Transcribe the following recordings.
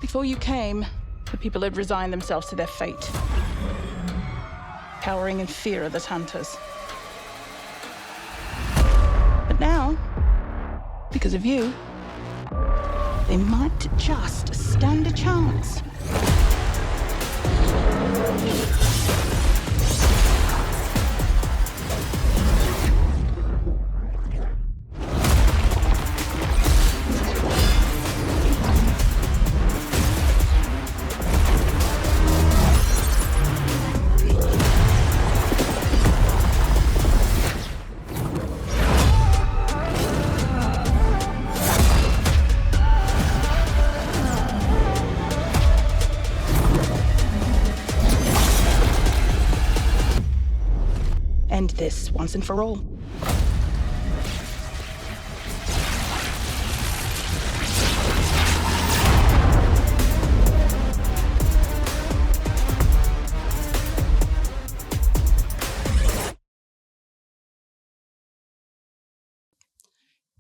Before you came, the people had resigned themselves to their fate, cowering in fear of the hunters. But now, because of you, they might just stand a chance. End this once and for all.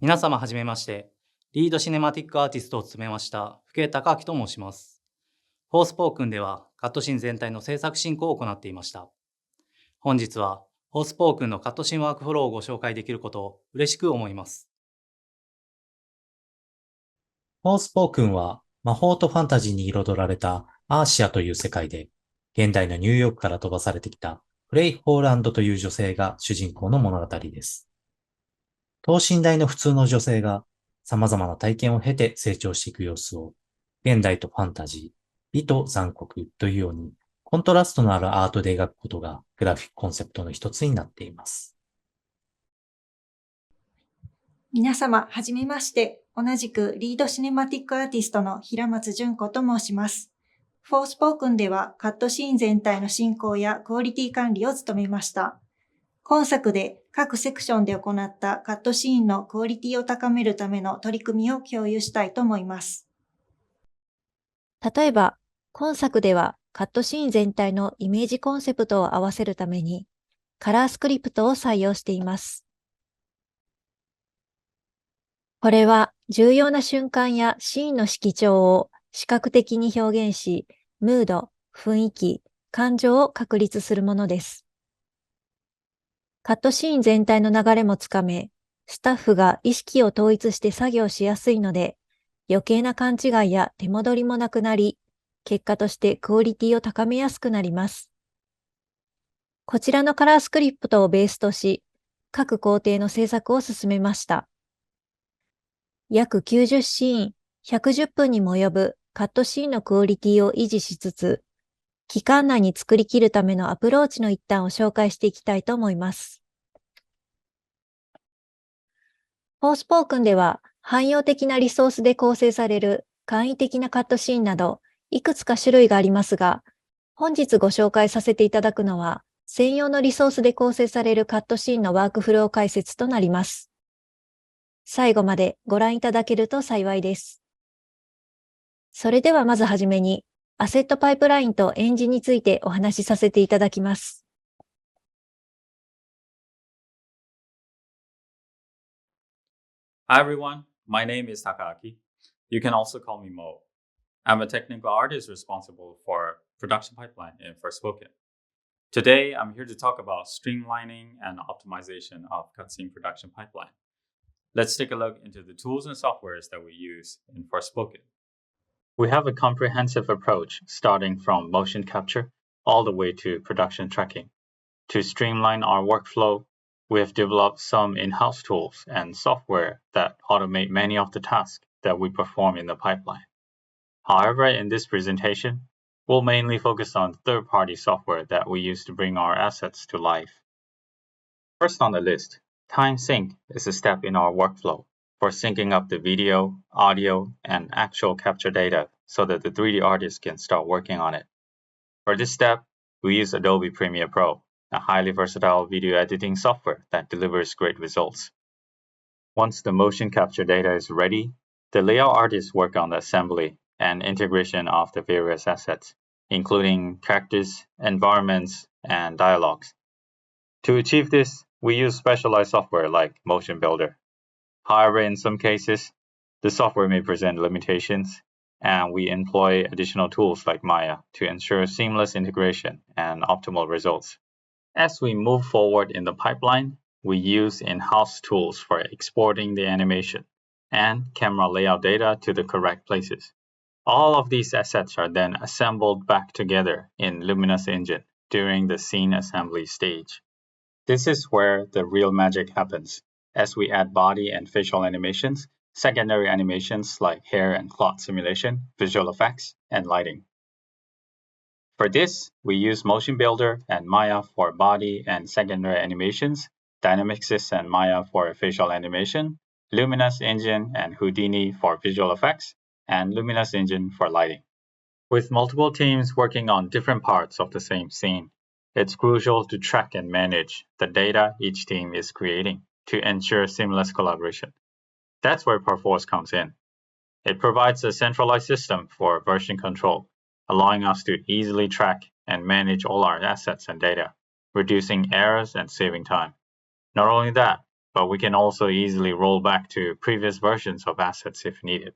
皆様はじめまして、リードシネマティックアーティストを務めました福江隆明と申します。フォースポークンではカットシーン全体の制作進行を行っていました。本日はフォースポークンのカットシーンワークフローをご紹介できることを嬉しく思います。フォースポークンは魔法とファンタジーに彩られたアーシアという世界で、現代のニューヨークから飛ばされてきたフレイ・ホーランドという女性が主人公の物語です。等身大の普通の女性が様々な体験を経て成長していく様子を、現代とファンタジー、美と残酷というように、コントラストのあるアートで描くことがグラフィックコンセプトの一つになっています。皆様、はじめまして。同じくリードシネマティックアーティストの平松純子と申します。フォースポークンではカットシーン全体の進行やクオリティ管理を務めました。今作で各セクションで行ったカットシーンのクオリティを高めるための取り組みを共有したいと思います。例えば、今作ではカットシーン全体のイメージコンセプトを合わせるために、カラースクリプトを採用しています。これは重要な瞬間やシーンの色調を視覚的に表現し、ムード、雰囲気、感情を確立するものです。カットシーン全体の流れもつかめ、スタッフが意識を統一して作業しやすいので、余計な勘違いや手戻りもなくなり、結果としてクオリティを高めやすくなります。こちらのカラースクリプトをベースとし、各工程の制作を進めました。約90シーン、110分にも及ぶカットシーンのクオリティを維持しつつ、期間内に作り切るためのアプローチの一端を紹介していきたいと思います。フォースポークンでは、汎用的なリソースで構成される簡易的なカットシーンなど、いくつか種類がありますが、本日ご紹介させていただくのは、専用のリソースで構成されるカットシーンのワークフロー解説となります。最後までご覧いただけると幸いです。それではまずはじめに、アセットパイプラインとエンジンについてお話しさせていただきます。Hi everyone, my name is Takaaki. You can also call me Mo. I'm a technical artist responsible for production pipeline in Forspoken. Today, I'm here to talk about streamlining and optimization of cutscene production pipeline. Let's take a look into the tools and softwares that we use in Forspoken. We have a comprehensive approach starting from motion capture all the way to production tracking. To streamline our workflow, we have developed some in-house tools and software that automate many of the tasks that we perform in the pipeline. However, in this presentation, we'll mainly focus on third-party software that we use to bring our assets to life. First on the list, Time Sync is a step in our workflow for syncing up the video, audio, and actual capture data so that the 3D artist can start working on it. For this step, we use Adobe Premiere Pro, a highly versatile video editing software that delivers great results. Once the motion capture data is ready, the layout artists work on the assembly and integration of the various assets, including characters, environments, and dialogues. To achieve this, we use specialized software like Motion Builder. However, in some cases, the software may present limitations, and we employ additional tools like Maya to ensure seamless integration and optimal results. As we move forward in the pipeline, we use in-house tools for exporting the animation and camera layout data to the correct places. All of these assets are then assembled back together in Luminous Engine during the scene assembly stage. This is where the real magic happens, as we add body and facial animations, secondary animations like hair and cloth simulation, visual effects, and lighting. For this, we use Motion Builder and Maya for body and secondary animations, Dynamicsys and Maya for facial animation, Luminous Engine and Houdini for visual effects, and Luminous Engine for lighting. With multiple teams working on different parts of the same scene, it's crucial to track and manage the data each team is creating to ensure seamless collaboration. That's where Perforce comes in. It provides a centralized system for version control, allowing us to easily track and manage all our assets and data, reducing errors and saving time. Not only that, but we can also easily roll back to previous versions of assets if needed.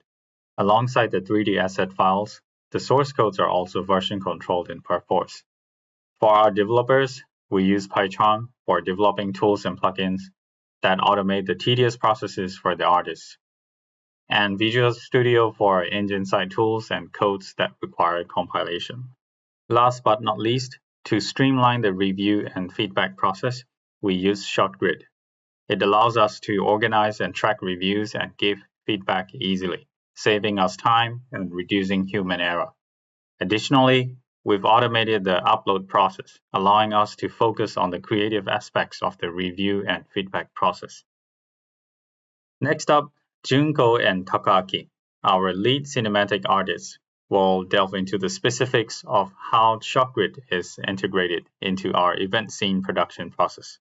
Alongside the 3D asset files, the source codes are also version controlled in Perforce. For our developers, we use PyCharm for developing tools and plugins that automate the tedious processes for the artists, and Visual Studio for engine-side tools and codes that require compilation. Last but not least, to streamline the review and feedback process, we use ShotGrid. It allows us to organize and track reviews and give feedback easily, saving us time and reducing human error. Additionally, we've automated the upload process, allowing us to focus on the creative aspects of the review and feedback process. Next up, Junko and Takaaki, our lead cinematic artists, will delve into the specifics of how ShotGrid is integrated into our event scene production process.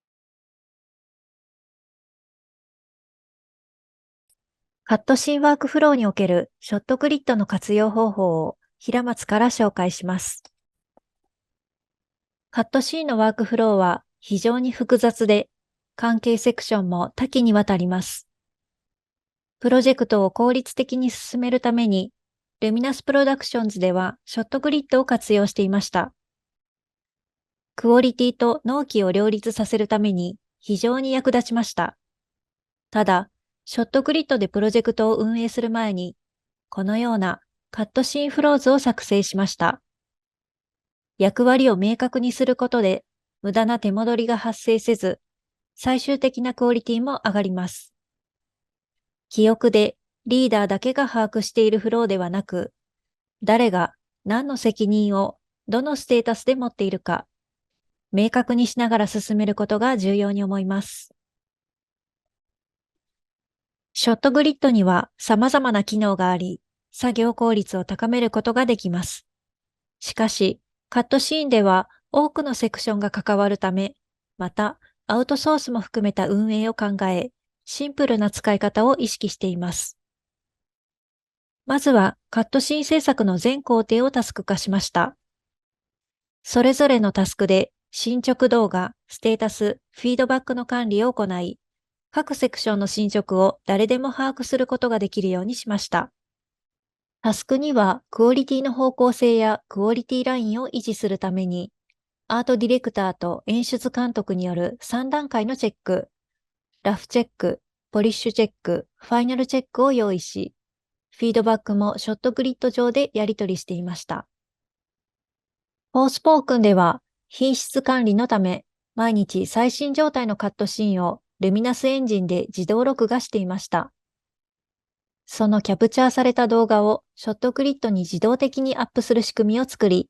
カットシーンワークフローにおけるショットグリッドの活用方法を平松から紹介します。カットシーンのワークフローは非常に複雑で、関係セクションも多岐にわたります。プロジェクトを効率的に進めるために、ルミナスプロダクションズではショットグリッドを活用していました。クオリティと納期を両立させるために非常に役立ちました。ただ、ショットグリッドでプロジェクトを運営する前に、このようなカットシーンフローズを作成しました。役割を明確にすることで、無駄な手戻りが発生せず、最終的なクオリティも上がります。記憶でリーダーだけが把握しているフローではなく、誰が何の責任をどのステータスで持っているか、明確にしながら進めることが重要に思います。ショットグリッドには様々な機能があり、作業効率を高めることができます。しかし、カットシーンでは多くのセクションが関わるため、またアウトソースも含めた運営を考え、シンプルな使い方を意識しています。まずはカットシーン制作の全工程をタスク化しました。それぞれのタスクで進捗動画、ステータス、フィードバックの管理を行い、各セクションの進捗を誰でも把握することができるようにしました。タスクにはクオリティの方向性やクオリティラインを維持するために、アートディレクターと演出監督による3段階のチェック、ラフチェック、ポリッシュチェック、ファイナルチェックを用意し、フィードバックもショットグリッド上でやり取りしていました。フォースポークンでは品質管理のため、毎日最新状態のカットシーンをルミナスエンジンで自動録画していました。そのキャプチャーされた動画をショットグリッドに自動的にアップする仕組みを作り、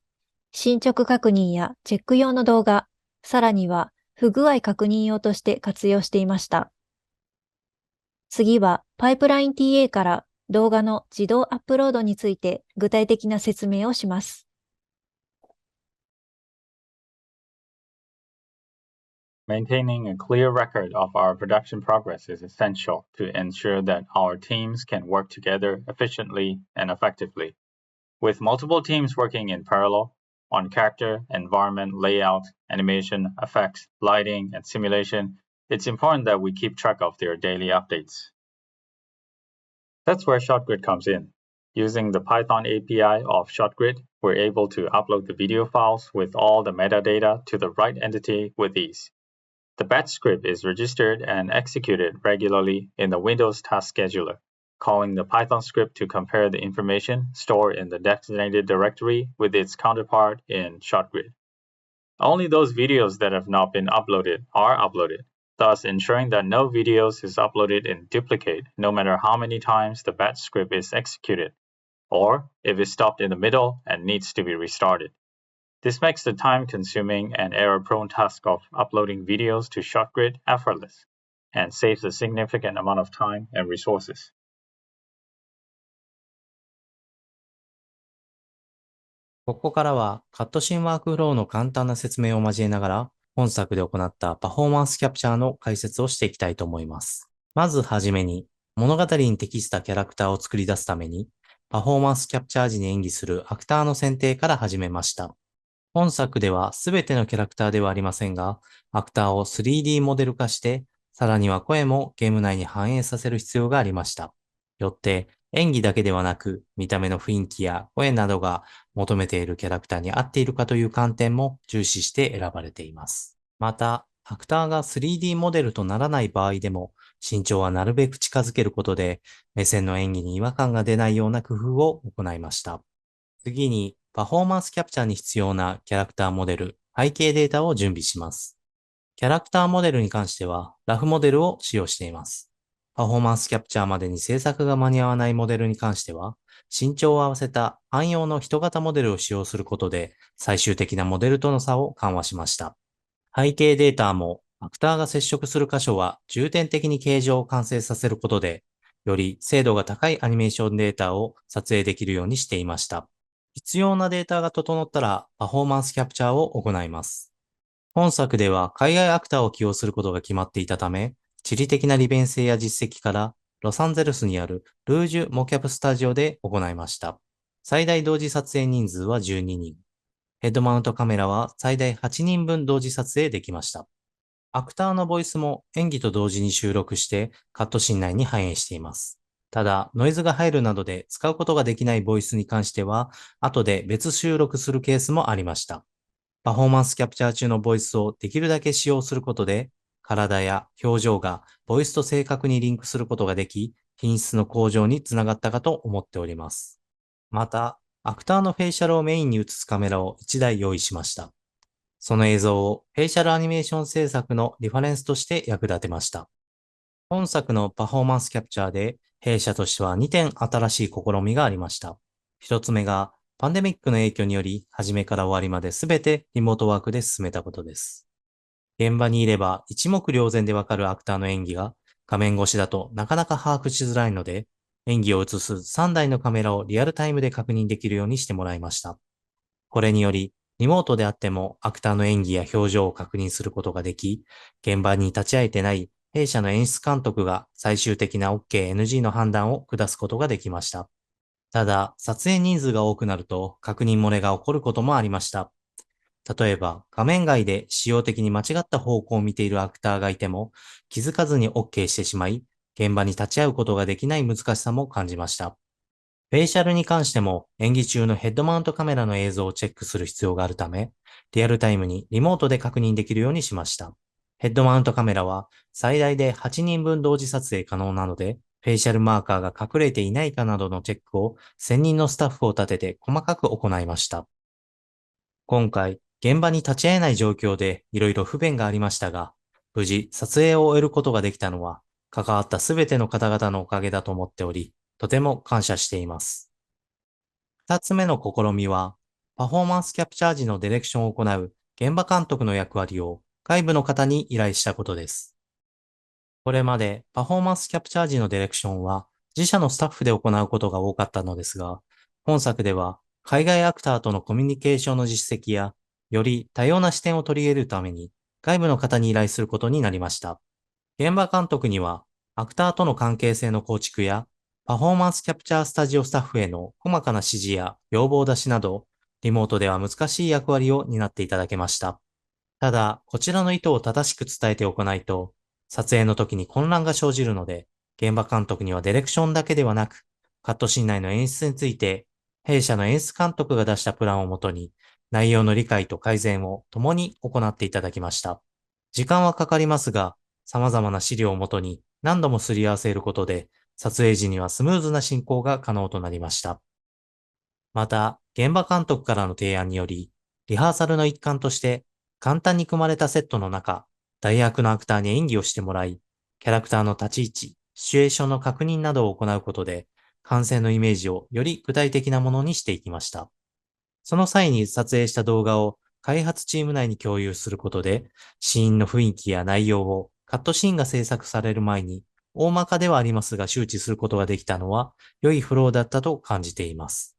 進捗確認やチェック用の動画、さらには不具合確認用として活用していました。次はパイプライン TA から動画の自動アップロードについて具体的な説明をします。Maintaining a clear record of our production progress is essential to ensure that our teams can work together efficiently and effectively. With multiple teams working in parallel on character, environment, layout, animation, effects, lighting, and simulation, it's important that we keep track of their daily updates. That's where ShotGrid comes in. Using the Python API of ShotGrid, we're able to upload the video files with all the metadata to the right entity with ease. The batch script is registered and executed regularly in the Windows Task Scheduler, calling the Python script to compare the information stored in the designated directory with its counterpart in ShotGrid. Only those videos that have not been uploaded are uploaded, thus ensuring that no videos is uploaded in duplicate no matter how many times the batch script is executed, or if it's stopped in the middle and needs to be restarted. This makes the time-consuming and error-prone task of uploading videos to ShotGrid effortless, and saves a significant amount of time and resources. ここからはカットシーンワークフローの簡単な説明を交えながら、本作で行ったパフォーマンスキャプチャーの解説をしていきたいと思います。まずはじめに、物語に適したキャラクターを作り出すために、パフォーマンスキャプチャー時に演技するアクターの選定から始めました。本作ではすべてのキャラクターではありませんが、アクターを 3D モデル化して、さらには声もゲーム内に反映させる必要がありました。よって、演技だけではなく、見た目の雰囲気や声などが求めているキャラクターに合っているかという観点も重視して選ばれています。また、アクターが 3D モデルとならない場合でも、身長はなるべく近づけることで、目線の演技に違和感が出ないような工夫を行いました。次に、パフォーマンスキャプチャーに必要なキャラクターモデル、背景データを準備します。キャラクターモデルに関しては、ラフモデルを使用しています。パフォーマンスキャプチャーまでに制作が間に合わないモデルに関しては、身長を合わせた汎用の人型モデルを使用することで、最終的なモデルとの差を緩和しました。背景データも、アクターが接触する箇所は重点的に形状を完成させることで、より精度が高いアニメーションデータを撮影できるようにしていました。必要なデータが整ったら、パフォーマンスキャプチャーを行います。本作では海外アクターを起用することが決まっていたため、地理的な利便性や実績から、ロサンゼルスにあるルージュモキャプスタジオで行いました。最大同時撮影人数は12人。ヘッドマウントカメラは最大8人分同時撮影できました。アクターのボイスも演技と同時に収録してカットシーン内に反映しています。ただ、ノイズが入るなどで使うことができないボイスに関しては、後で別収録するケースもありました。パフォーマンスキャプチャー中のボイスをできるだけ使用することで、体や表情がボイスと正確にリンクすることができ、品質の向上につながったかと思っております。また、アクターのフェイシャルをメインに映すカメラを1台用意しました。その映像をフェイシャルアニメーション制作のリファレンスとして役立てました。本作のパフォーマンスキャプチャーで弊社としては2点新しい試みがありました。1つ目がパンデミックの影響により初めから終わりまで全てリモートワークで進めたことです。現場にいれば一目瞭然でわかるアクターの演技が画面越しだとなかなか把握しづらいので、演技を映す3台のカメラをリアルタイムで確認できるようにしてもらいました。これにより、リモートであってもアクターの演技や表情を確認することができ、現場に立ち会えてない弊社の演出監督が最終的な OK、NG の判断を下すことができました。ただ、撮影人数が多くなると確認漏れが起こることもありました。例えば、画面外で使用的に間違った方向を見ているアクターがいても、気づかずに OK してしまい、現場に立ち会うことができない難しさも感じました。フェイシャルに関しても演技中のヘッドマウントカメラの映像をチェックする必要があるため、リアルタイムにリモートで確認できるようにしました。ヘッドマウントカメラは最大で8人分同時撮影可能なので、フェイシャルマーカーが隠れていないかなどのチェックを専任のスタッフを立てて細かく行いました。今回、現場に立ち会えない状況でいろいろ不便がありましたが、無事撮影を終えることができたのは、関わったすべての方々のおかげだと思っており、とても感謝しています。二つ目の試みは、パフォーマンスキャプチャー時のディレクションを行う現場監督の役割を外部の方に依頼したことです。これまでパフォーマンスキャプチャー時のディレクションは自社のスタッフで行うことが多かったのですが、本作では海外アクターとのコミュニケーションの実績や、より多様な視点を取り入れるために外部の方に依頼することになりました。現場監督にはアクターとの関係性の構築や、パフォーマンスキャプチャースタジオスタッフへの細かな指示や要望出しなど、リモートでは難しい役割を担っていただけました。ただ、こちらの意図を正しく伝えておかないと、撮影の時に混乱が生じるので、現場監督にはディレクションだけではなく、カットシーン内の演出について、弊社の演出監督が出したプランをもとに、内容の理解と改善を共に行っていただきました。時間はかかりますが、様々な資料をもとに何度もすり合わせることで、撮影時にはスムーズな進行が可能となりました。また、現場監督からの提案により、リハーサルの一環として、簡単に組まれたセットの中、代役のアクターに演技をしてもらい、キャラクターの立ち位置、シチュエーションの確認などを行うことで、完成のイメージをより具体的なものにしていきました。その際に撮影した動画を開発チーム内に共有することで、シーンの雰囲気や内容をカットシーンが制作される前に、大まかではありますが周知することができたのは良いフローだったと感じています。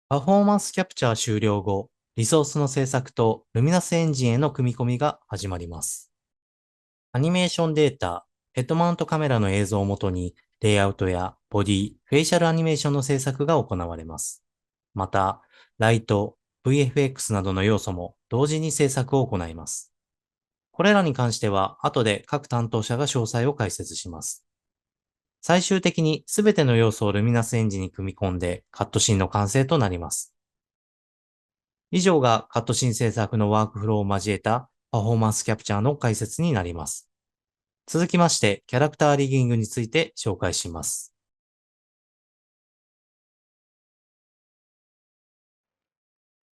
パフォーマンスキャプチャー終了後、リソースの制作とルミナスエンジンへの組み込みが始まります。アニメーションデータ、ヘッドマウントカメラの映像をもとに、レイアウトやボディ、フェイシャルアニメーションの制作が行われます。また、ライト、VFX などの要素も同時に制作を行います。これらに関しては、後で各担当者が詳細を解説します。最終的にすべての要素をルミナスエンジンに組み込んでカットシーンの完成となります。以上がカットシーン制作のワークフローを交えたパフォーマンスキャプチャーの解説になります。続きまして、キャラクターリギングについて紹介します。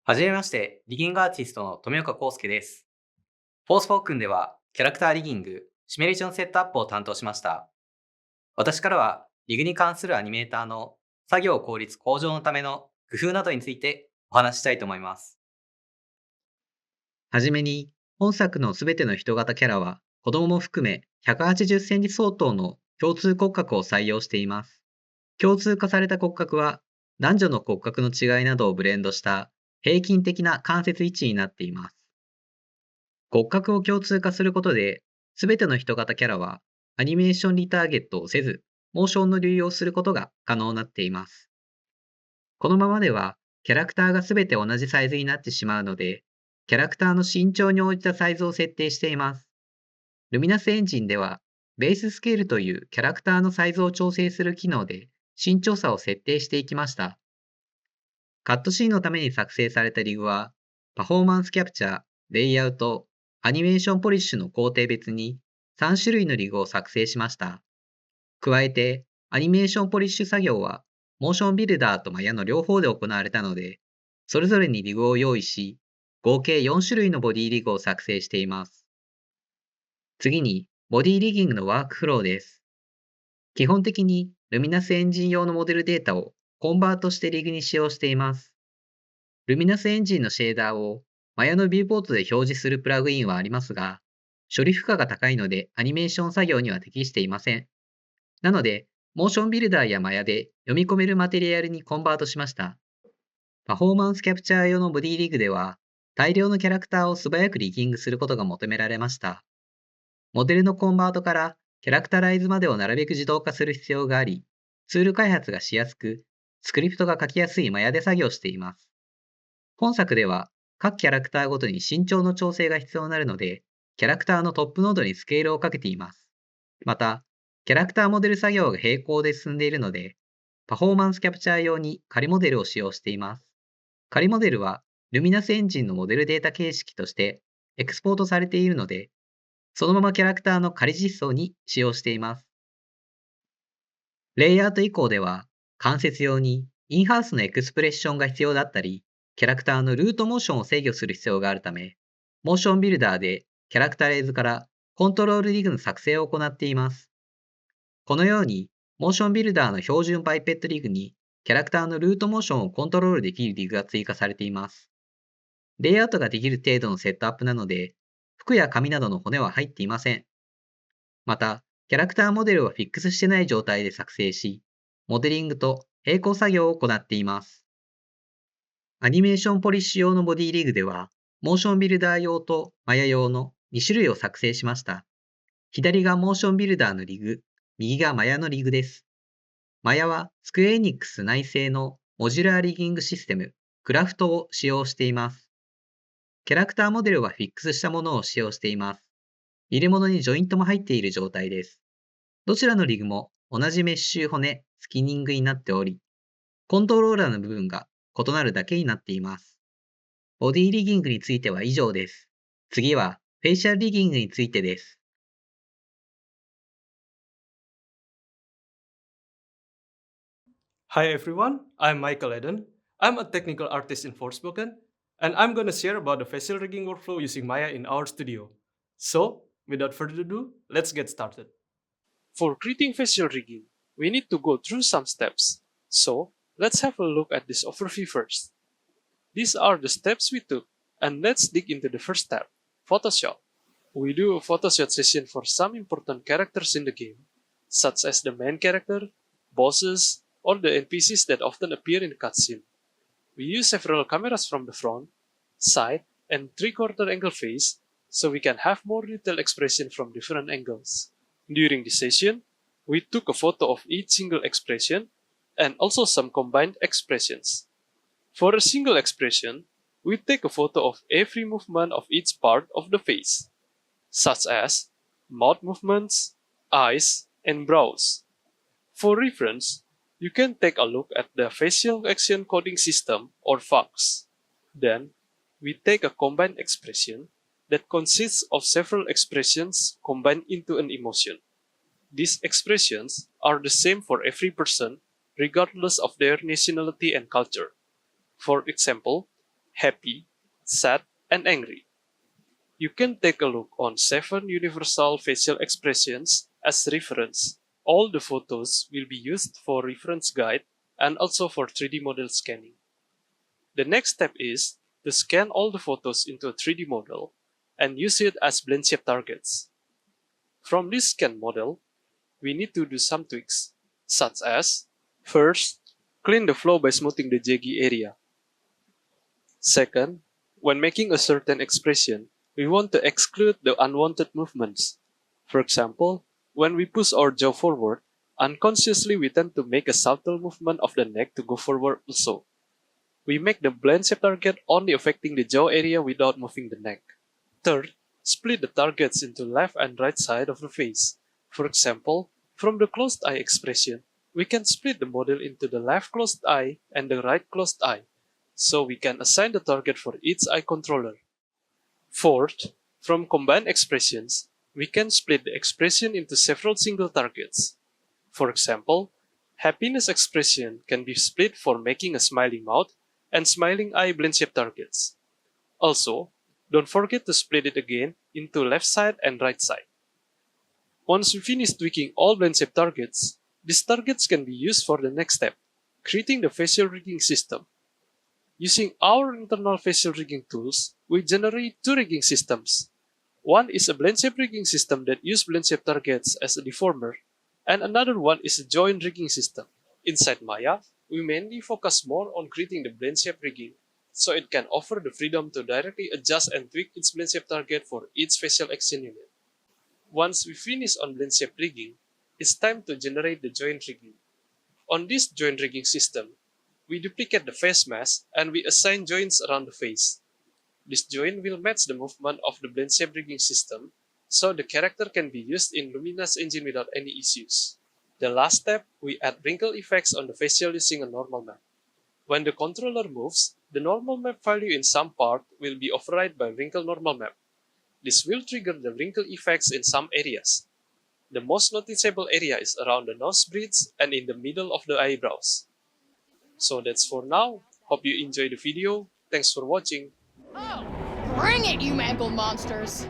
はじめまして、リギングアーティストの富岡康介です。フォースフォークンでは、キャラクターリギング、シミュレーションセットアップを担当しました。私からは、リグに関するアニメーターの作業効率向上のための工夫などについてお話ししたいと思います。はじめに、本作のすべての人型キャラは、子供も含め180センチ相当の共通骨格を採用しています。共通化された骨格は、男女の骨格の違いなどをブレンドした平均的な関節位置になっています。骨格を共通化することで、すべての人型キャラはアニメーションリターゲットをせず、モーションの流用することが可能になっています。このままでは、キャラクターがすべて同じサイズになってしまうので、キャラクターの身長に応じたサイズを設定しています。ルミナスエンジンでは、ベーススケールというキャラクターのサイズを調整する機能で身長差を設定していきました。カットシーンのために作成されたリグは、パフォーマンスキャプチャー、レイアウト、アニメーションポリッシュの工程別に3種類のリグを作成しました。加えて、アニメーションポリッシュ作業は、モーションビルダーとマヤの両方で行われたので、それぞれにリグを用意し、合計4種類のボディリグを作成しています。次に、ボディリギングのワークフローです。基本的に、ルミナスエンジン用のモデルデータをコンバートしてリグに使用しています。ルミナスエンジンのシェーダーをマヤのビューポートで表示するプラグインはありますが、処理負荷が高いのでアニメーション作業には適していません。なので、モーションビルダーやマヤで読み込めるマテリアルにコンバートしました。パフォーマンスキャプチャー用のボディリグでは、大量のキャラクターを素早くリギングすることが求められました。モデルのコンバートからキャラクタライズまでをなるべく自動化する必要があり、ツール開発がしやすく、スクリプトが書きやすいマヤで作業しています。本作では、各キャラクターごとに身長の調整が必要になるので、キャラクターのトップノードにスケールをかけています。また、キャラクターモデル作業が並行で進んでいるので、パフォーマンスキャプチャー用に仮モデルを使用しています。仮モデルは、ルミナスエンジンのモデルデータ形式としてエクスポートされているので、そのままキャラクターの仮実装に使用しています。レイアウト以降では、関節用にインハウスのエクスプレッションが必要だったり、キャラクターのルートモーションを制御する必要があるため、モーションビルダーでキャラクターレイズからコントロールリグの作成を行っています。このように、モーションビルダーの標準パイペットリグにキャラクターのルートモーションをコントロールできるリグが追加されています。レイアウトができる程度のセットアップなので、服や髪などの骨は入っていません。また、キャラクターモデルはフィックスしてない状態で作成し、モデリングと並行作業を行っています。アニメーションポリッシュ用のボディリグでは、モーションビルダー用とマヤ用の2種類を作成しました。左がモーションビルダーのリグ、右がマヤのリグです。マヤはスクエアエニックス内製のモジュラーリギングシステム、クラフトを使用しています。キャラクターモデルはフィックスしたものを使用しています。入れ物にジョイントも入っている状態です。どちらのリグも同じメッシュ骨、スキニングになっており、コントローラーの部分が異なるだけになっています。ボディリギングについては以上です。次はフェイシャルリギングについてです。Hi everyone, I'm Michael Eden. I'm a technical artist in Forspoken, and I'm going to share about the facial rigging workflow using Maya in our studio. So, without further ado, let's get started. For creating facial rigging, we need to go through some steps. So, let's have a look at this overview first. These are the steps we took, and let's dig into the first step, Photoshop. We do a Photoshop session for some important characters in the game, such as the main character, bosses, or the NPCs that often appear in the cutscene. We use several cameras from the front, side, and 3/4 angle face so we can have more detailed expression from different angles. During the session, we took a photo of each single expression and also some combined expressions. For a single expression, we take a photo of every movement of each part of the face, such as mouth movements, eyes, and brows. For reference, you can take a look at the Facial Action Coding System or FACS. Then, we take a combined expression that consists of several expressions combined into an emotion. These expressions are the same for every person, regardless of their nationality and culture. For example, happy, sad, and angry. You can take a look on 7 universal facial expressions as reference. All the photos will be used for reference guide and also for 3D model scanning. The next step is to scan all the photos into a 3D model and use it as blend shape targets. From this scan model, we need to do some tweaks, such as first, clean the flow by smoothing the jaggy area. Second, when making a certain expression, we want to exclude the unwanted movements. For example, when we push our jaw forward, unconsciously we tend to make a subtle movement of the neck to go forward also. We make the blend shape target only affecting the jaw area without moving the neck. Third, split the targets into left and right side of the face. For example, from the closed eye expression, we can split the model into the left closed eye and the right closed eye, so we can assign the target for each eye controller. Fourth, from combined expressions, we can split the expression into several single targets. For example, happiness expression can be split for making a smiling mouth and smiling eye blend shape targets. Also, don't forget to split it again into left side and right side. Once we finish tweaking all blend shape targets, these targets can be used for the next step, creating the facial rigging system. Using our internal facial rigging tools, we generate 2 rigging systems. One is a blend shape rigging system that uses blend shape targets as a deformer, and another one is a joint rigging system. Inside Maya, we mainly focus more on creating the blend shape rigging, so it can offer the freedom to directly adjust and tweak its blend shape target for each facial action unit. Once we finish on blend shape rigging, it's time to generate the joint rigging. On this joint rigging system, we duplicate the face mask and we assign joints around the face. This joint will match the movement of the blend shape rigging system, so the character can be used in Lumina's engine without any issues. The last step, we add wrinkle effects on the facial using a normal map. When the controller moves, the normal map value in some part will be override by wrinkle normal map. This will trigger the wrinkle effects in some areas. The most noticeable area is around the nose bridge and in the middle of the eyebrows. So that's for now. Hope you enjoyed the video. Thanks for watching. Oh, bring it, you mangled monsters!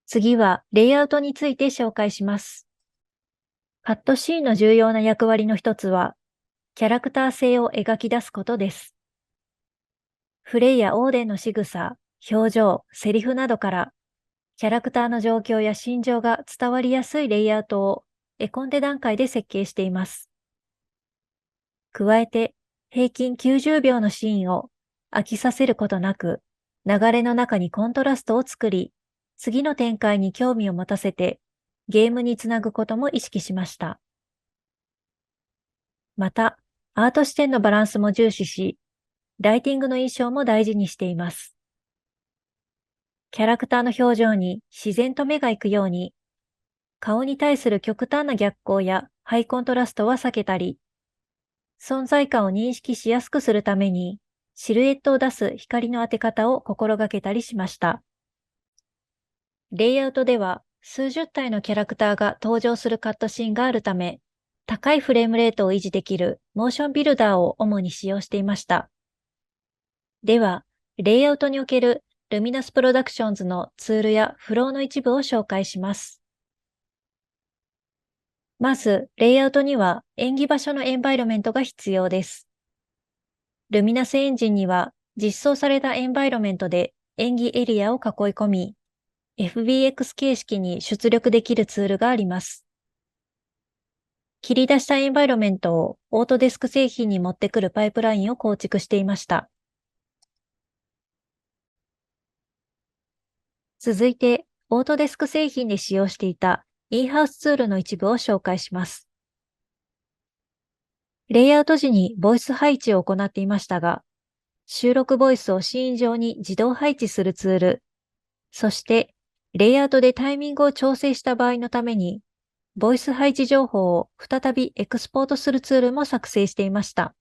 次はレイアウトについて紹介します。カットシーンの重要な役割の一つは、キャラクター性を描き出すことです。フレイやオーデンの仕草、表情、セリフなどから、キャラクターの状況や心情が伝わりやすいレイアウトを絵コンテ段階で設計しています。加えて、平均90秒のシーンを飽きさせることなく、流れの中にコントラストを作り、次の展開に興味を持たせて、ゲームにつなぐことも意識しました。また、アート視点のバランスも重視し、ライティングの印象も大事にしています。キャラクターの表情に自然と目が行くように、顔に対する極端な逆光やハイコントラストは避けたり、存在感を認識しやすくするために、シルエットを出す光の当て方を心がけたりしました。レイアウトでは数十体のキャラクターが登場するカットシーンがあるため、高いフレームレートを維持できるモーションビルダーを主に使用していました。では、レイアウトにおけるルミナスプロダクションズのツールやフローの一部を紹介します。まず、レイアウトには演技場所のエンバイロメントが必要です。ルミナスエンジンには実装されたエンバイロメントで演技エリアを囲い込み、FBX 形式に出力できるツールがあります。切り出したエンバイロメントをオートデスク製品に持ってくるパイプラインを構築していました。続いて、オートデスク製品で使用していたインハウスツールの一部を紹介します。レイアウト時にボイス配置を行っていましたが、収録ボイスをシーン上に自動配置するツール、そしてレイアウトでタイミングを調整した場合のために、ボイス配置情報を再びエクスポートするツールも作成していました。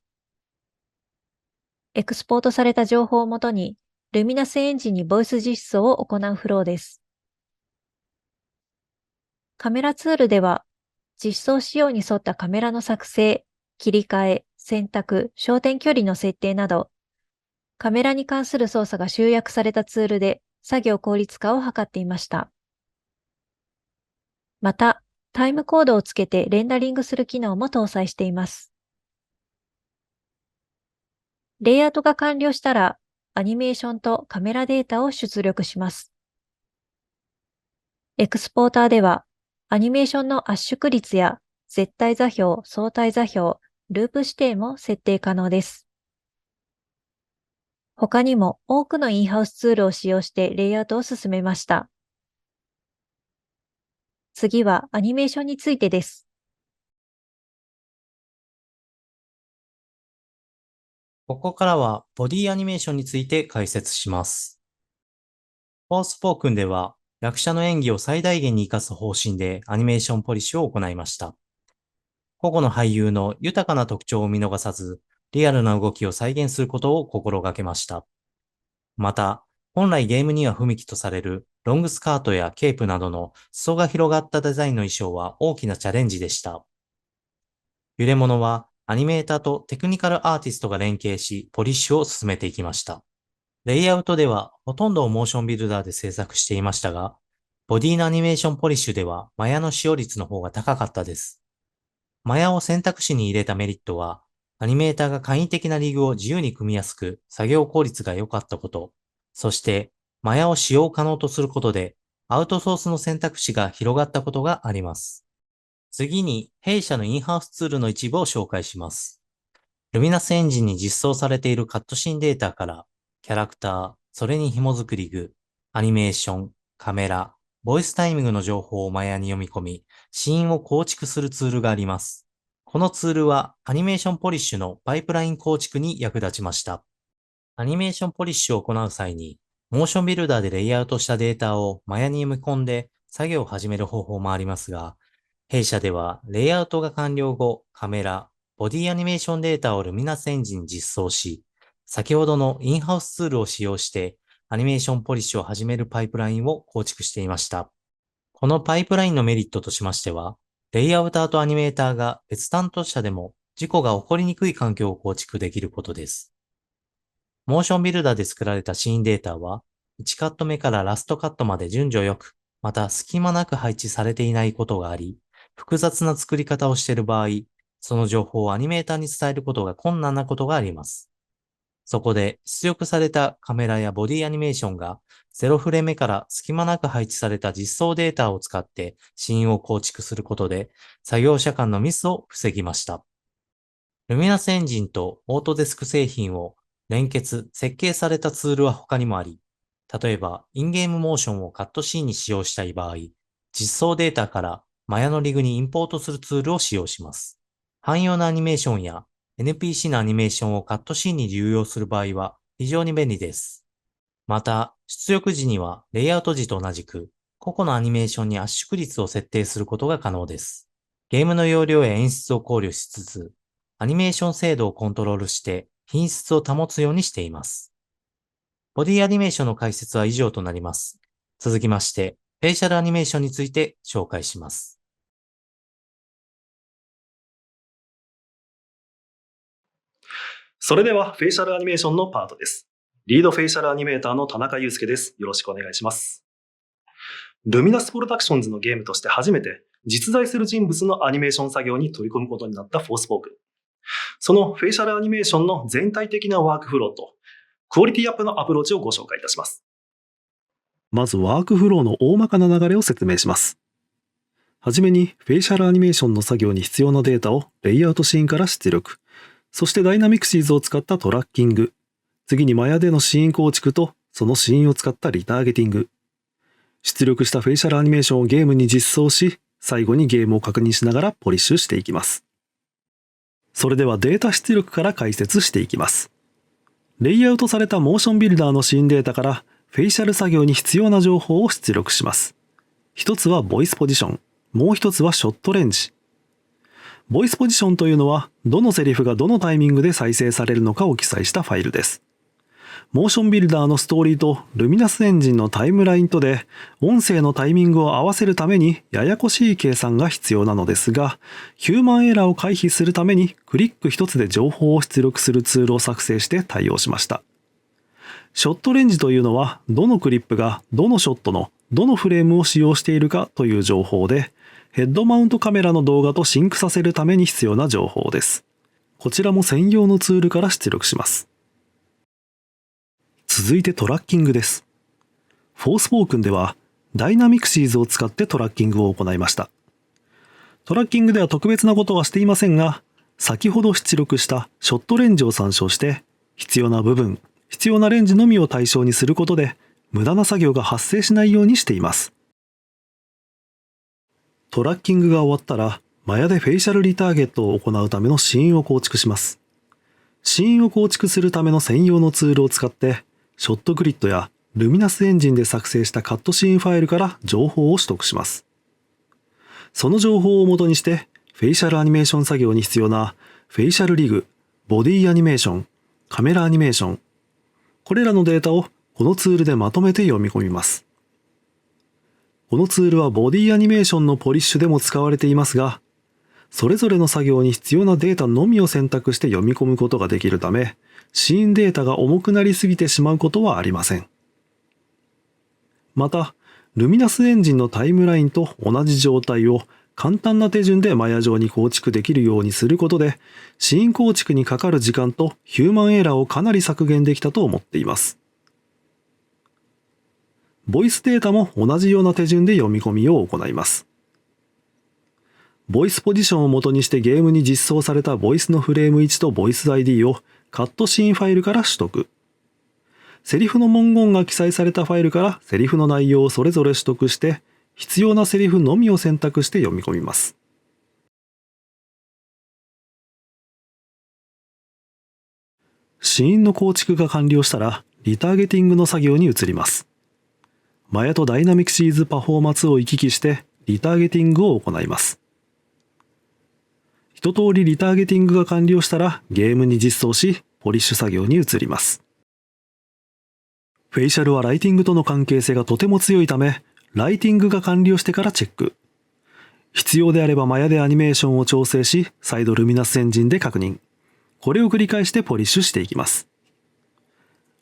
エクスポートされた情報をもとに、ルミナスエンジンにボイス実装を行うフローです。カメラツールでは、実装仕様に沿ったカメラの作成、切り替え、選択、焦点距離の設定など、カメラに関する操作が集約されたツールで作業効率化を図っていました。また、タイムコードをつけてレンダリングする機能も搭載しています。レイアウトが完了したら、アニメーションとカメラデータを出力します。エクスポーターでは、アニメーションの圧縮率や絶対座標、相対座標、ループ指定も設定可能です。他にも多くのインハウスツールを使用してレイアウトを進めました。次はアニメーションについてです。ここからはボディアニメーションについて解説します。フォースポークンでは役者の演技を最大限に活かす方針でアニメーションポリッシュを行いました。個々の俳優の豊かな特徴を見逃さず、リアルな動きを再現することを心がけました。また、本来ゲームには不向きとされるロングスカートやケープなどの裾が広がったデザインの衣装は大きなチャレンジでした。揺れ物はアニメーターとテクニカルアーティストが連携し、ポリッシュを進めていきました。レイアウトではほとんどをモーションビルダーで制作していましたが、ボディのアニメーションポリッシュではマヤの使用率の方が高かったです。マヤを選択肢に入れたメリットは、アニメーターが簡易的なリグを自由に組みやすく、作業効率が良かったこと、そして、マヤを使用可能とすることで、アウトソースの選択肢が広がったことがあります。次に、弊社のインハウスツールの一部を紹介します。ルミナスエンジンに実装されているカットシーンデータから、キャラクター、それに紐づくリグ、アニメーション、カメラ、ボイスタイミングの情報をマヤに読み込み、シーンを構築するツールがあります。このツールはアニメーションポリッシュのパイプライン構築に役立ちました。アニメーションポリッシュを行う際に、モーションビルダーでレイアウトしたデータをマヤに読み込んで作業を始める方法もありますが、弊社ではレイアウトが完了後、カメラ、ボディアニメーションデータをルミナスエンジンに実装し、先ほどのインハウスツールを使用してアニメーションポリッシュを始めるパイプラインを構築していました。このパイプラインのメリットとしましては、レイアウターとアニメーターが別担当者でも事故が起こりにくい環境を構築できることです。モーションビルダーで作られたシーンデータは、1カット目からラストカットまで順序よく、また隙間なく配置されていないことがあり、複雑な作り方をしている場合、その情報をアニメーターに伝えることが困難なことがあります。そこで出力されたカメラやボディアニメーションが0フレ目から隙間なく配置された実装データを使ってシーンを構築することで作業者間のミスを防ぎました。ルミナスエンジンとオートデスク製品を連結、設計されたツールは他にもあり、例えばインゲームモーションをカットシーンに使用したい場合、実装データからマヤのリグにインポートするツールを使用します。汎用なアニメーションやNPC のアニメーションをカットシーンに流用する場合は非常に便利です。また、出力時にはレイアウト時と同じく個々のアニメーションに圧縮率を設定することが可能です。ゲームの容量や演出を考慮しつつ、アニメーション精度をコントロールして品質を保つようにしています。ボディアニメーションの解説は以上となります。続きまして、フェイシャルアニメーションについて紹介します。それではフェイシャルアニメーションのパートです。リードフェイシャルアニメーターの田中祐介です。よろしくお願いします。ルミナスプロダクションズのゲームとして初めて実在する人物のアニメーション作業に取り組むことになったフォースポークン。そのフェイシャルアニメーションの全体的なワークフローとクオリティアップのアプローチをご紹介いたします。まずワークフローの大まかな流れを説明します。はじめにフェイシャルアニメーションの作業に必要なデータをレイアウトシーンから出力、そしてダイナミクシーズを使ったトラッキング、次にマヤでのシーン構築とそのシーンを使ったリターゲティング、出力したフェイシャルアニメーションをゲームに実装し、最後にゲームを確認しながらポリッシュしていきます。それではデータ出力から解説していきます。レイアウトされたモーションビルダーのシーンデータからフェイシャル作業に必要な情報を出力します。一つはボイスポジション、もう一つはショットレンジ。ボイスポジションというのは、どのセリフがどのタイミングで再生されるのかを記載したファイルです。モーションビルダーのストーリーとルミナスエンジンのタイムラインとで、音声のタイミングを合わせるためにややこしい計算が必要なのですが、ヒューマンエラーを回避するためにクリック一つで情報を出力するツールを作成して対応しました。ショットレンジというのは、どのクリップがどのショットのどのフレームを使用しているかという情報で、ヘッドマウントカメラの動画とシンクさせるために必要な情報です。こちらも専用のツールから出力します。続いてトラッキングです。フォースポークンではダイナミクシーズを使ってトラッキングを行いました。トラッキングでは特別なことはしていませんが、先ほど出力したショットレンジを参照して、必要な部分、必要なレンジのみを対象にすることで、無駄な作業が発生しないようにしています。トラッキングが終わったら、マヤでフェイシャルリターゲットを行うためのシーンを構築します。シーンを構築するための専用のツールを使って、ショットグリッドやルミナスエンジンで作成したカットシーンファイルから情報を取得します。その情報を元にして、フェイシャルアニメーション作業に必要なフェイシャルリグ、ボディアニメーション、カメラアニメーション、これらのデータをこのツールでまとめて読み込みます。このツールはボディアニメーションのポリッシュでも使われていますが、それぞれの作業に必要なデータのみを選択して読み込むことができるため、シーンデータが重くなりすぎてしまうことはありません。また、ルミナスエンジンのタイムラインと同じ状態を簡単な手順でマヤ上に構築できるようにすることで、シーン構築にかかる時間とヒューマンエラーをかなり削減できたと思っています。ボイスデータも同じような手順で読み込みを行います。ボイスポジションを元にしてゲームに実装されたボイスのフレーム位置とボイス ID をカットシーンファイルから取得。セリフの文言が記載されたファイルからセリフの内容をそれぞれ取得して、必要なセリフのみを選択して読み込みます。シーンの構築が完了したら、リターゲティングの作業に移ります。マヤとダイナミクシーズパフォーマンスを行き来して、リターゲティングを行います。一通りリターゲティングが完了したら、ゲームに実装し、ポリッシュ作業に移ります。フェイシャルはライティングとの関係性がとても強いため、ライティングが完了してからチェック。必要であればマヤでアニメーションを調整し、再度ルミナスエンジンで確認。これを繰り返してポリッシュしていきます。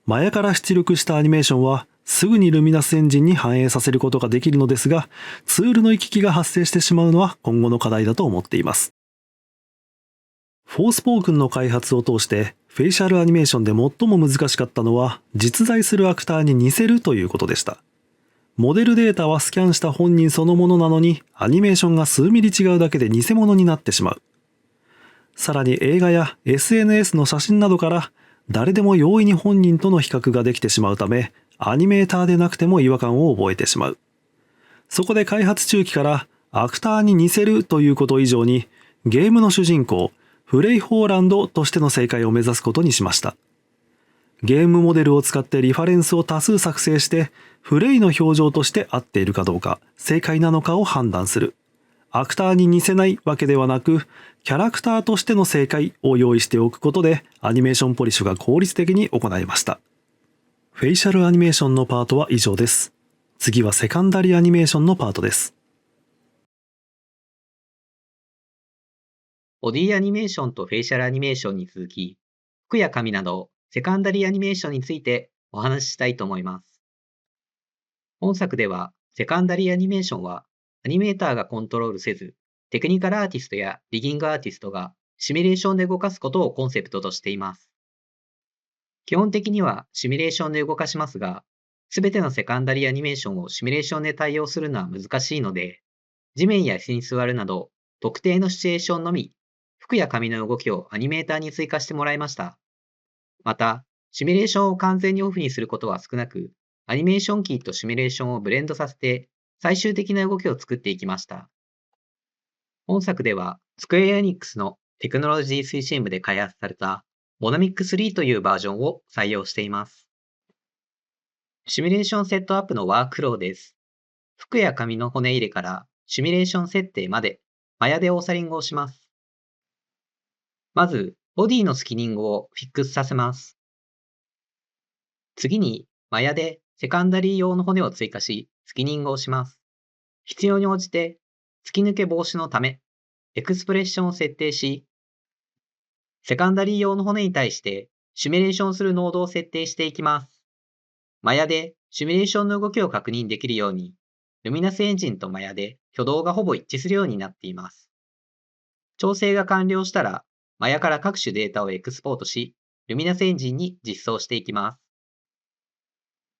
マヤから出力したアニメーションは、すぐにルミナスエンジンに反映させることができるのですが、ツールの行き来が発生してしまうのは今後の課題だと思っています。フォースポークンの開発を通して、フェイシャルアニメーションで最も難しかったのは、実在するアクターに似せるということでした。モデルデータはスキャンした本人そのものなのに、アニメーションが数ミリ違うだけで偽物になってしまう。さらに映画や SNS の写真などから、誰でも容易に本人との比較ができてしまうため、アニメーターでなくても違和感を覚えてしまう。そこで開発中期からアクターに似せるということ以上にゲームの主人公フレイ・ホーランドとしての正解を目指すことにしました。ゲームモデルを使ってリファレンスを多数作成して、フレイの表情として合っているかどうか、正解なのかを判断する。アクターに似せないわけではなく、キャラクターとしての正解を用意しておくことで、アニメーションポリッシュが効率的に行えました。フェイシャルアニメーションのパートは以上です。次はセカンダリーアニメーションのパートです。ボディアニメーションとフェイシャルアニメーションに続き、服や髪などセカンダリーアニメーションについてお話ししたいと思います。本作ではセカンダリーアニメーションはアニメーターがコントロールせず、テクニカルアーティストやリギングアーティストがシミュレーションで動かすことをコンセプトとしています。基本的にはシミュレーションで動かしますが、すべてのセカンダリーアニメーションをシミュレーションで対応するのは難しいので、地面や椅子に座るなど特定のシチュエーションのみ、服や髪の動きをアニメーターに追加してもらいました。また、シミュレーションを完全にオフにすることは少なく、アニメーションキーとシミュレーションをブレンドさせて、最終的な動きを作っていきました。本作では、スクエアエニックスのテクノロジー推進部で開発されたモナミック3というバージョンを採用しています。シミュレーションセットアップのワークフローです。服や髪の骨入れからシミュレーション設定まで、マヤでオーサリングをします。まず、ボディのスキニングをフィックスさせます。次に、マヤでセカンダリー用の骨を追加し、スキニングをします。必要に応じて、突き抜け防止のため、エクスプレッションを設定し、セカンダリー用の骨に対してシミュレーションするノードを設定していきます。マヤでシミュレーションの動きを確認できるように、ルミナスエンジンとマヤで挙動がほぼ一致するようになっています。調整が完了したら、マヤから各種データをエクスポートし、ルミナスエンジンに実装していきます。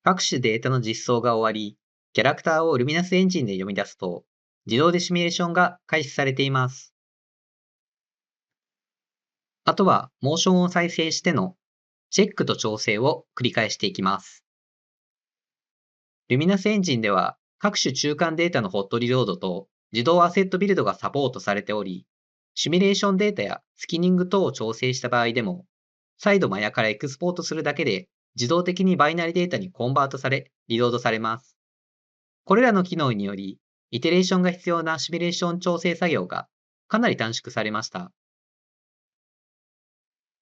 各種データの実装が終わり、キャラクターをルミナスエンジンで読み出すと、自動でシミュレーションが開始されています。あとは、モーションを再生してのチェックと調整を繰り返していきます。ルミナスエンジンでは、各種中間データのホットリロードと自動アセットビルドがサポートされており、シミュレーションデータやスキニング等を調整した場合でも、再度マヤからエクスポートするだけで自動的にバイナリデータにコンバートされ、リロードされます。これらの機能により、イテレーションが必要なシミュレーション調整作業がかなり短縮されました。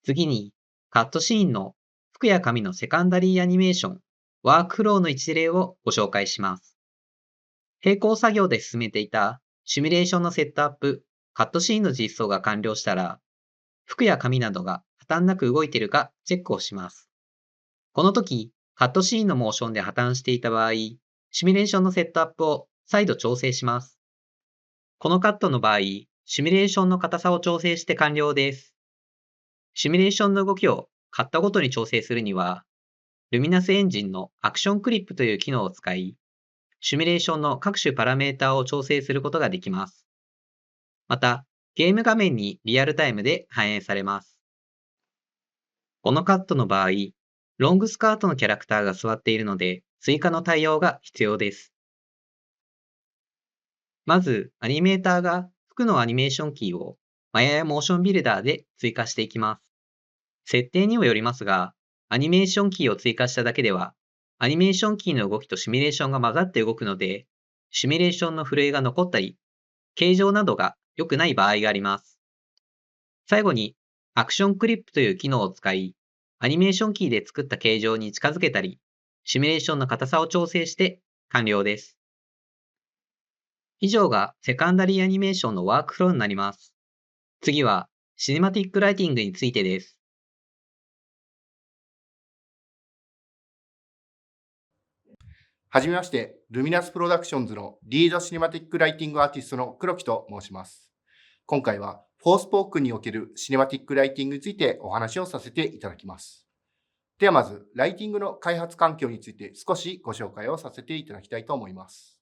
次に、カットシーンの服や髪のセカンダリーアニメーション、ワークフローの一例をご紹介します。並行作業で進めていたシミュレーションのセットアップ、カットシーンの実装が完了したら、服や髪などが破綻なく動いているかチェックをします。この時、カットシーンのモーションで破綻していた場合、シミュレーションのセットアップを再度調整します。このカットの場合、シミュレーションの硬さを調整して完了です。シミュレーションの動きをカットごとに調整するには、ルミナスエンジンのアクションクリップという機能を使い、シミュレーションの各種パラメータを調整することができます。また、ゲーム画面にリアルタイムで反映されます。このカットの場合、ロングスカートのキャラクターが座っているので、追加の対応が必要です。まず、アニメーターが服のアニメーションキーをマヤやモーションビルダーで追加していきます。設定にもよりますが、アニメーションキーを追加しただけでは、アニメーションキーの動きとシミュレーションが混ざって動くので、シミュレーションの震えが残ったり、形状などが良くない場合があります。最後に、アクションクリップという機能を使い、アニメーションキーで作った形状に近づけたり、シミュレーションの硬さを調整して完了です。以上がセカンダリーアニメーションのワークフローになります。次は、シネマティックライティングについてです。はじめまして、ルミナスプロダクションズのリードシネマティックライティングアーティストの黒木と申します。今回は、フォースポークンにおけるシネマティックライティングについてお話をさせていただきます。ではまず、ライティングの開発環境について少しご紹介をさせていただきたいと思います。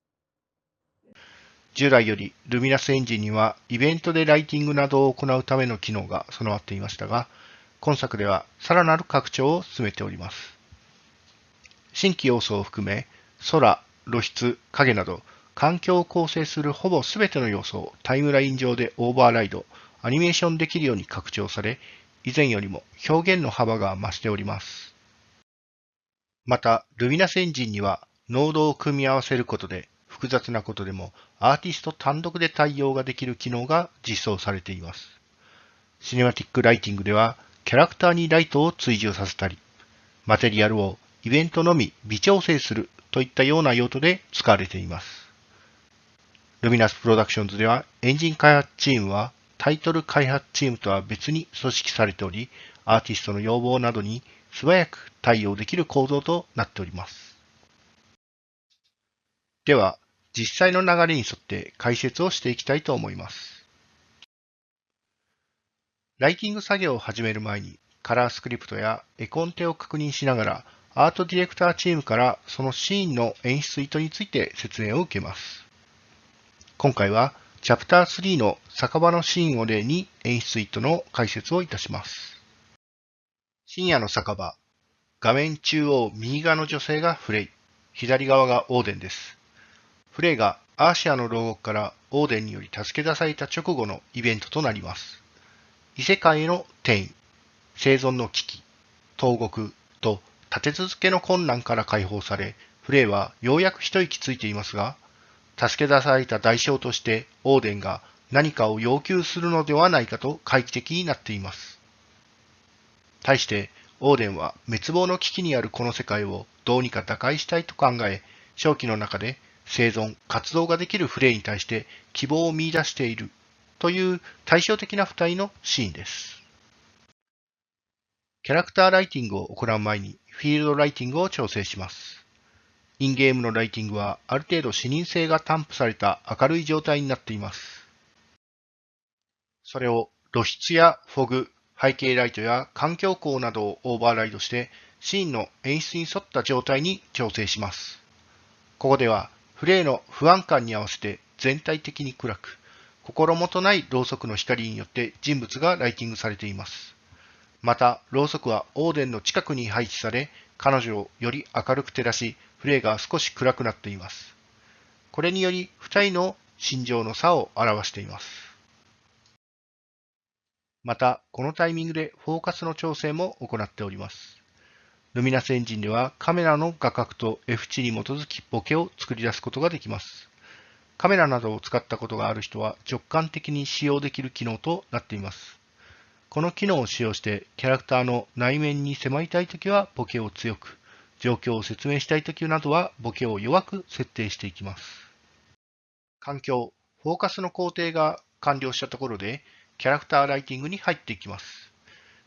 従来よりルミナスエンジンにはイベントでライティングなどを行うための機能が備わっていましたが、今作ではさらなる拡張を進めております。新規要素を含め、空、露出、影など、環境を構成するほぼ全ての要素をタイムライン上でオーバーライド、アニメーションできるように拡張され、以前よりも表現の幅が増しております。また、ルミナスエンジンにはノードを組み合わせることで複雑なことでもアーティスト単独で対応ができる機能が実装されています。シネマティックライティングではキャラクターにライトを追従させたり、マテリアルをイベントのみ微調整するといったような用途で使われています。ルミナスプロダクションズではエンジン開発チームはタイトル開発チームとは別に組織されており、アーティストの要望などに素早く対応できる構造となっております。では、実際の流れに沿って解説をしていきたいと思います。ライティング作業を始める前に、カラースクリプトや絵コンテを確認しながら、アートディレクターチームからそのシーンの演出意図について説明を受けます。今回は、チャプター3の酒場のシーンを例に演出意図の解説をいたします。深夜の酒場。画面中央右側の女性がフレイ、左側がオーデンです。フレイがアーシアの牢獄からオーデンにより助け出された直後のイベントとなります。異世界への転移、生存の危機、投獄と立て続けの困難から解放され、フレイはようやく一息ついていますが、助け出された代償としてオーデンが何かを要求するのではないかと回帰的になっています。対してオーデンは滅亡の危機にあるこの世界をどうにか打開したいと考え、正気の中で生存、活動ができるフレイに対して希望を見出しているという対照的な二人のシーンです。キャラクターライティングを行う前にフィールドライティングを調整します。インゲームのライティングはある程度視認性が担保された明るい状態になっています。それを露出やフォグ、背景ライトや環境光などをオーバーライドしてシーンの演出に沿った状態に調整します。ここではフレイの不安感に合わせて全体的に暗く、心もとないろうそくの光によって人物がライティングされています。また、ろうそくはオーデンの近くに配置され、彼女をより明るく照らし、フレイが少し暗くなっています。これにより、二人の心情の差を表しています。また、このタイミングでフォーカスの調整も行っております。ルミナスエンジンではカメラの画角と F 値に基づきボケを作り出すことができます。カメラなどを使ったことがある人は直感的に使用できる機能となっています。この機能を使用してキャラクターの内面に迫りたいときはボケを強く、状況を説明したいときなどはボケを弱く設定していきます。環境、フォーカスの工程が完了したところでキャラクターライティングに入っていきます。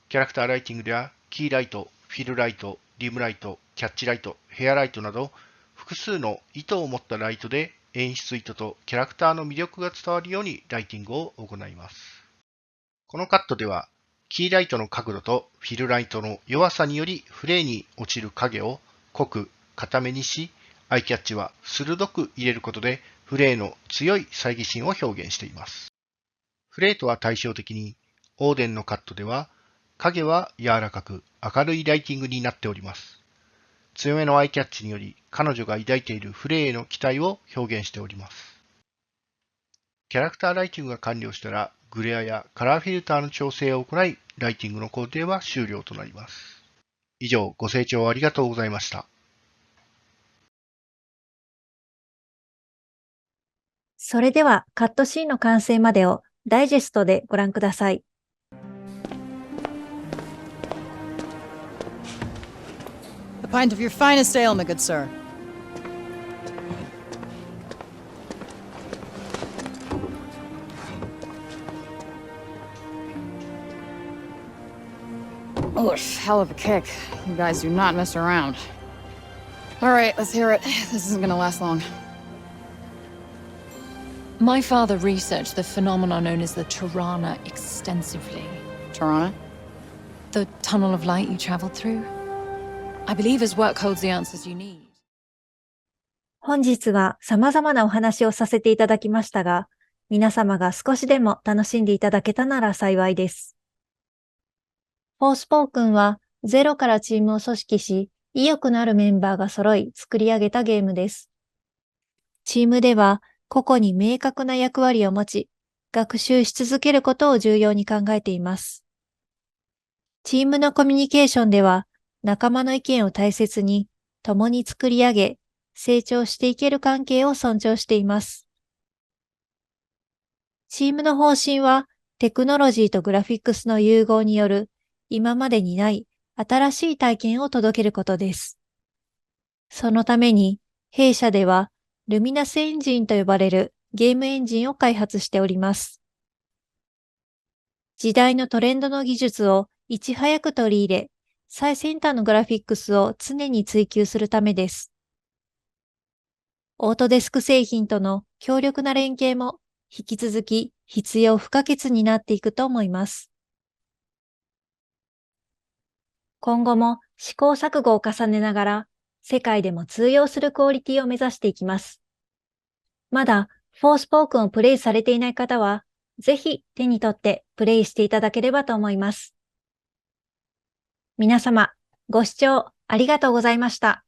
キャラクターライティングではキーライト、フィルライト、リムライト、キャッチライト、ヘアライトなど複数の意図を持ったライトで演出意図とキャラクターの魅力が伝わるようにライティングを行います。このカットではキーライトの角度とフィルライトの弱さによりフレイに落ちる影を濃く固めにし、アイキャッチは鋭く入れることでフレイの強い猜疑心を表現しています。フレイとは対照的にオーデンのカットでは影は柔らかく明るいライティングになっております。強めのアイキャッチにより彼女が抱いているフレイへの期待を表現しております。キャラクターライティングが完了したらグレアやカラーフィルターの調整を行い、ライティングの工程は終了となります。以上、ご清聴ありがとうございました。それではカットシーンの完成までをダイジェストでご覧ください。A pint of your finest ale, my good sir. Oof, hell of a kick. You guys do not mess around. All right, let's hear it. This isn't gonna last long. My father researched the phenomenon known as the Tirana extensively. Tirana? The tunnel of light you traveled through? I believe his work holds the answers you need. 本日は様々なお話をさせていただきましたが、皆様が少しでも楽しんでいただけたなら幸いです。フォースポークンはゼロからチームを組織し、意欲のあるメンバーが揃い作り上げたゲームです。チームでは個々に明確な役割を持ち、学習し続けることを重要に考えています。チームのコミュニケーションでは、仲間の意見を大切に、共に作り上げ、成長していける関係を尊重しています。チームの方針は、テクノロジーとグラフィックスの融合による、今までにない新しい体験を届けることです。そのために、弊社では、ルミナスエンジンと呼ばれるゲームエンジンを開発しております。時代のトレンドの技術をいち早く取り入れ、最先端のグラフィックスを常に追求するためです。オートデスク製品との強力な連携も引き続き必要不可欠になっていくと思います。今後も試行錯誤を重ねながら、世界でも通用するクオリティを目指していきます。まだフォースポークンをプレイされていない方は、ぜひ手に取ってプレイしていただければと思います。皆様、ご視聴ありがとうございました。